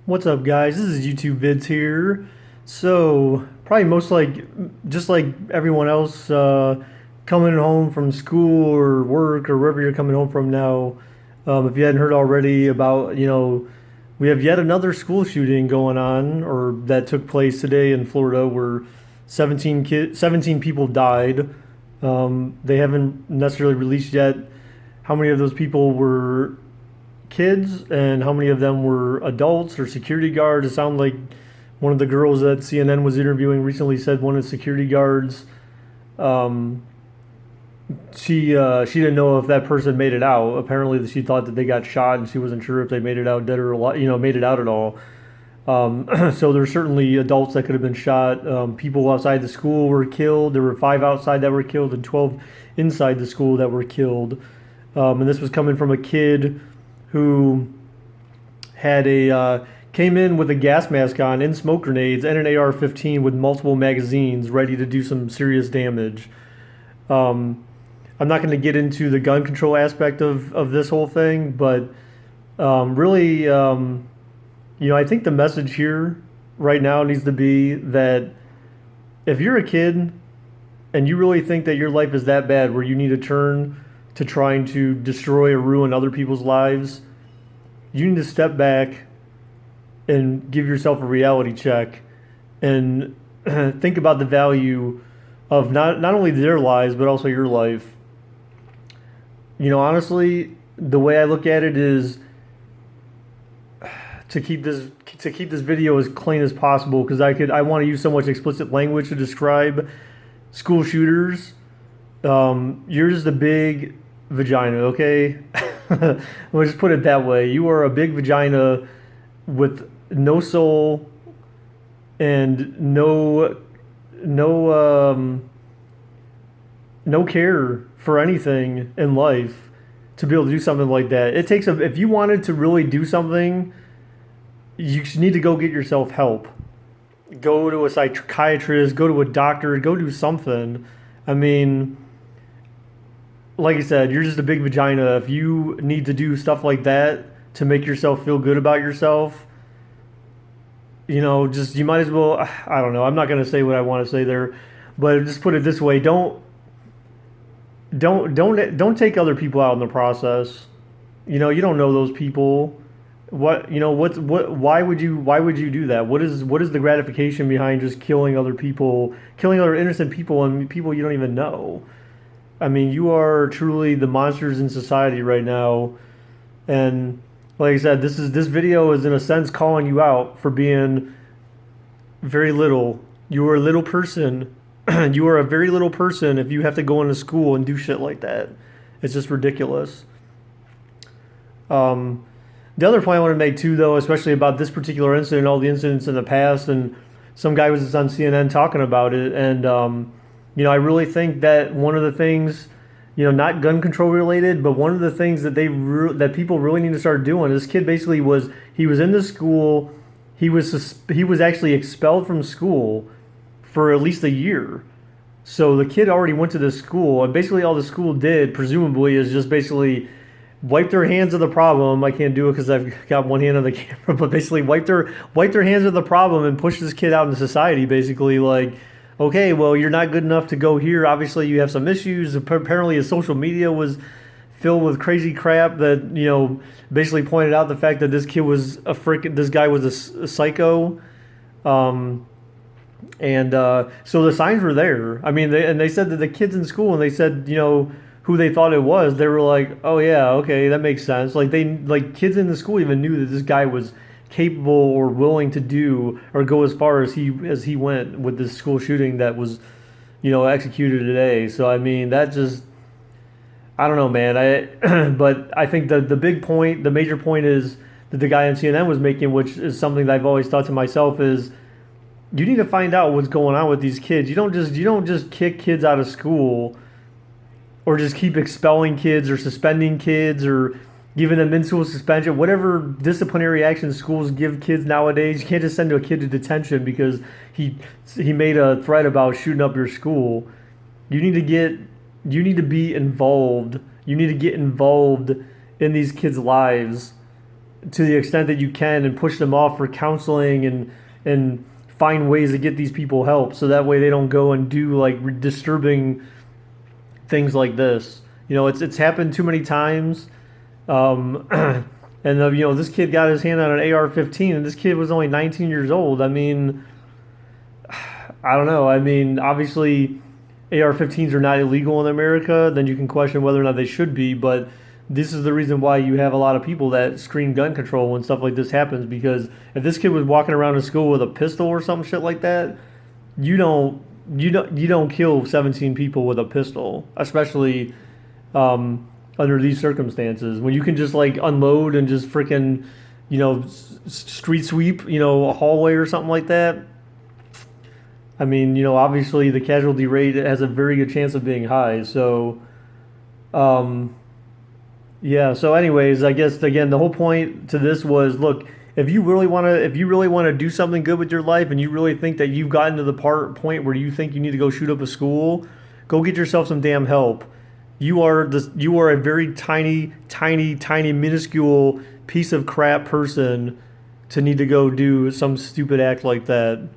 What's up, guys? This is YouTube Vids here. So, probably most like, just like everyone else, coming home from school or work or wherever you're coming home from now. If you hadn't heard already about, we have yet another school shooting going on, or that took place today in Florida, where 17 people died. They haven't necessarily released yet how many of those people were kids and how many of them were adults or security guards. It sounded like one of the girls that CNN was interviewing recently said one of the security guards, um, she didn't know if that person made it out. Apparently, she thought that they got shot, and she wasn't sure if they made it out dead or alive, made it out at all. So there's certainly adults that could have been shot. People outside the school were killed. There were 5 outside that were killed and 12 inside the school that were killed. And this was coming from a kid who had a came in with a gas mask on and smoke grenades and an AR-15 with multiple magazines ready to do some serious damage. Um, I'm not going to get into the gun control aspect of this whole thing, but really, I think the message here right now needs to be that if you're a kid and you really think that your life is that bad where you need to turn to trying to destroy or ruin other people's lives, you need to step back and give yourself a reality check and think about the value of not only their lives but also your life. Honestly, the way I look at it is to keep this video as clean as possible because I want to use so much explicit language to describe school shooters. You're just a big vagina, okay? We'll just put it that way. You are a big vagina with no soul and no care for anything in life to be able to do something like that. It takes if you wanted to really do something, you need to go get yourself help. Go to a psychiatrist, go to a doctor, go do something. I mean, like I said, you're just a big vagina. If you need to do stuff like that to make yourself feel good about yourself, just you might as well. I don't know. I'm not gonna say what I want to say there, but just put it this way: don't take other people out in the process. You don't know those people. Why would you do that? What is the gratification behind just killing other people, killing other innocent people and people you don't even know? I mean, you are truly the monsters in society right now. And like I said, this video is in a sense calling you out for being very little. You are a little person. You are a very little person if you have to go into school and do shit like that. It's just ridiculous. Um, the other point I want to make too, though, especially about this particular incident, all the incidents in the past, and some guy was just on CNN talking about it, and I really think that one of the things, not gun control related, but one of the things that that people really need to start doing. This kid basically he was in the school, he was actually expelled from school for at least a year. So the kid already went to this school, and basically all the school did, presumably, is just basically wipe their hands of the problem. I can't do it because I've got one hand on the camera, but basically wipe their hands of the problem and push this kid out into society. Basically, like, okay, well, you're not good enough to go here. Obviously, you have some issues. Apparently, his social media was filled with crazy crap that basically pointed out the fact that this guy was a psycho. Um, and so the signs were there. I mean, they said that the kids in school, and they said, who they thought it was. They were like, oh yeah, okay, that makes sense. Like kids in the school even knew that this guy was capable or willing to do or go as far as he went with this school shooting that was, executed today. So I mean, that just I don't know, man. But I think the big point, the major point is that the guy on CNN was making, which is something that I've always thought to myself is you need to find out what's going on with these kids. You don't just kick kids out of school or just keep expelling kids or suspending kids or giving them in-school suspension, whatever disciplinary action schools give kids nowadays. You can't just send a kid to detention because he made a threat about shooting up your school. You need to get you need to be involved. You need to get involved in these kids' lives to the extent that you can and push them off for counseling and find ways to get these people help so that way they don't go and do like disturbing things like this. You know, it's happened too many times. Um, and this kid got his hand on an AR-15, and this kid was only 19 years old. I mean, I don't know. I mean, obviously, AR-15s are not illegal in America. Then you can question whether or not they should be. But this is the reason why you have a lot of people that screen gun control when stuff like this happens. Because if this kid was walking around in school with a pistol or some shit like that, you don't you don't kill 17 people with a pistol, especially under these circumstances when you can just like unload and just freaking street sweep a hallway or something like that. I mean, obviously the casualty rate has a very good chance of being high. So, um, yeah. So, anyways, I guess again the whole point to this was, look, if you really want to do something good with your life, and you really think that you've gotten to the point where you think you need to go shoot up a school, go get yourself some damn help. You are a very tiny, tiny, tiny, minuscule piece of crap person to need to go do some stupid act like that.